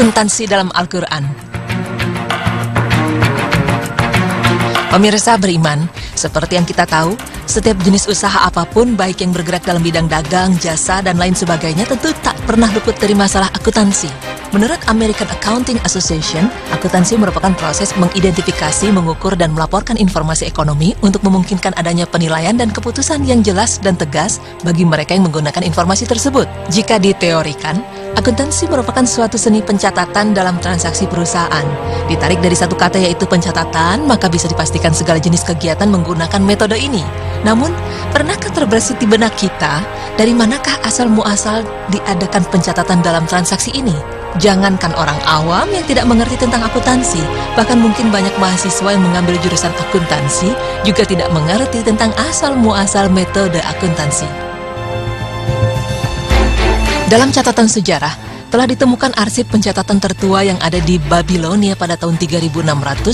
Akuntansi dalam Al-Quran. Pemirsa beriman, seperti yang kita tahu, setiap jenis usaha apapun, baik yang bergerak dalam bidang dagang, jasa, dan lain sebagainya, tentu tak pernah luput dari masalah akuntansi. Menurut American Accounting Association, akuntansi merupakan proses mengidentifikasi, mengukur, dan melaporkan informasi ekonomi untuk memungkinkan adanya penilaian dan keputusan yang jelas dan tegas bagi mereka yang menggunakan informasi tersebut. Jika diteorikan, akuntansi merupakan suatu seni pencatatan dalam transaksi perusahaan. Ditarik dari satu kata yaitu pencatatan, maka bisa dipastikan segala jenis kegiatan menggunakan metode ini. Namun, pernahkah terbersih di benak kita, dari manakah asal-muasal diadakan pencatatan dalam transaksi ini? Jangankan orang awam yang tidak mengerti tentang akuntansi, bahkan mungkin banyak mahasiswa yang mengambil jurusan akuntansi juga tidak mengerti tentang asal-muasal metode akuntansi. Dalam catatan sejarah, telah ditemukan arsip pencatatan tertua yang ada di Babilonia pada tahun 3600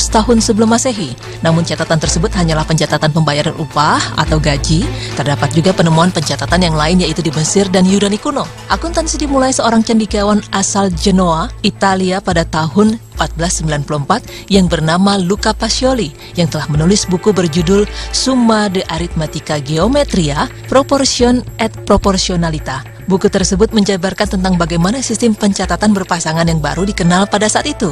tahun sebelum Masehi. Namun catatan tersebut hanyalah pencatatan pembayaran upah atau gaji. Terdapat juga penemuan pencatatan yang lain yaitu di Mesir dan Yunani kuno. Akuntansi dimulai seorang cendekiawan asal Genoa, Italia pada tahun 1494 yang bernama Luca Pacioli yang telah menulis buku berjudul Summa de Arithmetica Geometria, Proportion et Proportionalita. Buku tersebut menjabarkan tentang bagaimana sistem pencatatan berpasangan yang baru dikenal pada saat itu.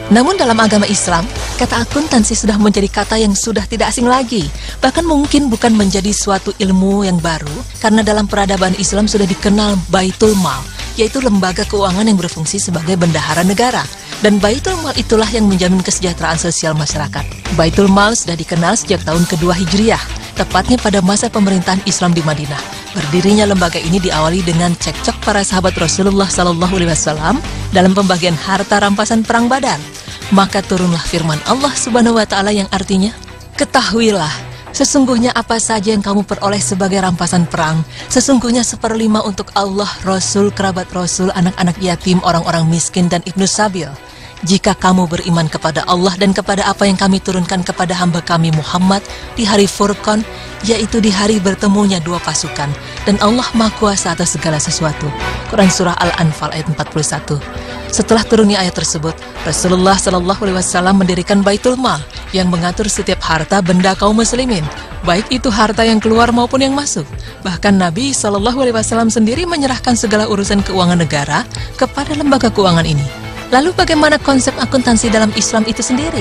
Namun dalam agama Islam, kata akuntansi sudah menjadi kata yang sudah tidak asing lagi. Bahkan mungkin bukan menjadi suatu ilmu yang baru, karena dalam peradaban Islam sudah dikenal Baitul Mal, yaitu lembaga keuangan yang berfungsi sebagai bendahara negara. Dan Baitul Mal itulah yang menjamin kesejahteraan sosial masyarakat. Baitul Mal sudah dikenal sejak tahun kedua Hijriah, tepatnya pada masa pemerintahan Islam di Madinah. Berdirinya lembaga ini diawali dengan cekcok para sahabat Rasulullah SAW dalam pembagian harta rampasan perang Badar. Maka turunlah firman Allah Subhanahu wa Ta'ala yang artinya, "Ketahuilah, sesungguhnya apa saja yang kamu peroleh sebagai rampasan perang, sesungguhnya 1/5 untuk Allah, Rasul, kerabat Rasul, anak-anak yatim, orang-orang miskin, dan Ibnu Sabil. Jika kamu beriman kepada Allah dan kepada apa yang kami turunkan kepada hamba kami Muhammad di hari Furqan, yaitu di hari bertemunya dua pasukan, dan Allah Maha Kuasa atas segala sesuatu." Quran Surah Al-Anfal ayat 41. Setelah turunnya ayat tersebut, Rasulullah SAW mendirikan Baitul Mal yang mengatur setiap harta benda kaum muslimin, baik itu harta yang keluar maupun yang masuk. Bahkan Nabi SAW sendiri menyerahkan segala urusan keuangan negara kepada lembaga keuangan ini. Lalu bagaimana konsep akuntansi dalam Islam itu sendiri?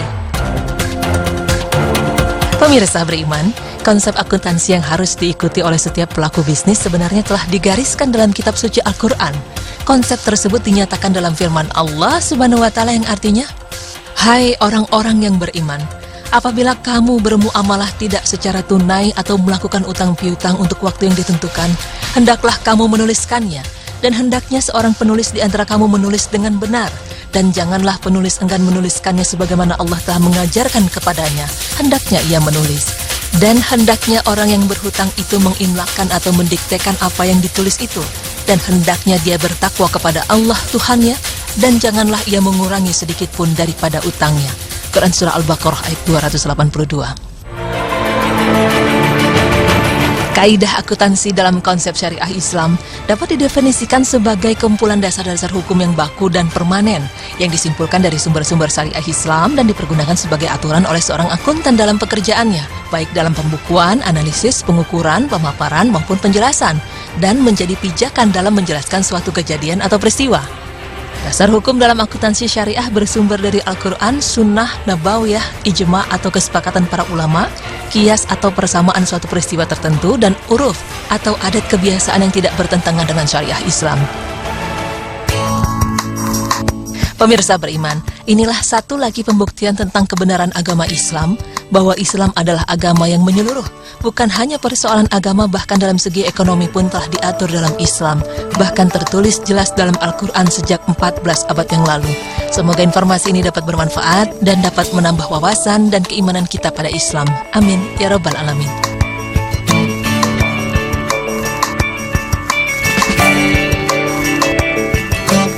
Pemirsa beriman, konsep akuntansi yang harus diikuti oleh setiap pelaku bisnis sebenarnya telah digariskan dalam kitab suci Al-Quran. Konsep tersebut dinyatakan dalam firman Allah Subhanahu wa Ta'ala yang artinya, "Hai orang-orang yang beriman, apabila kamu bermuamalah tidak secara tunai atau melakukan utang piutang untuk waktu yang ditentukan, hendaklah kamu menuliskannya, dan hendaknya seorang penulis di antara kamu menulis dengan benar. Dan janganlah penulis enggan menuliskannya sebagaimana Allah telah mengajarkan kepadanya, hendaknya ia menulis. Dan hendaknya orang yang berhutang itu mengimlakan atau mendiktekan apa yang ditulis itu. Dan hendaknya dia bertakwa kepada Allah Tuhannya, dan janganlah ia mengurangi sedikit pun daripada utangnya." Quran Surah Al-Baqarah ayat 282. Kaidah akuntansi dalam konsep syariah Islam dapat didefinisikan sebagai kumpulan dasar-dasar hukum yang baku dan permanen yang disimpulkan dari sumber-sumber syariah Islam dan dipergunakan sebagai aturan oleh seorang akuntan dalam pekerjaannya, baik dalam pembukuan, analisis, pengukuran, pemaparan, maupun penjelasan, dan menjadi pijakan dalam menjelaskan suatu kejadian atau peristiwa. Dasar hukum dalam akuntansi syariah bersumber dari Al-Quran, Sunnah, Nabawiyah, Ijma' atau kesepakatan para ulama, kias atau persamaan suatu peristiwa tertentu, dan uruf atau adat kebiasaan yang tidak bertentangan dengan syariah Islam. Pemirsa beriman, inilah satu lagi pembuktian tentang kebenaran agama Islam, bahwa Islam adalah agama yang menyeluruh. Bukan hanya persoalan agama, bahkan dalam segi ekonomi pun telah diatur dalam Islam, bahkan tertulis jelas dalam Al-Quran sejak 14 abad yang lalu. Semoga informasi ini dapat bermanfaat dan dapat menambah wawasan dan keimanan kita pada Islam. Amin, ya Rabbal Alamin.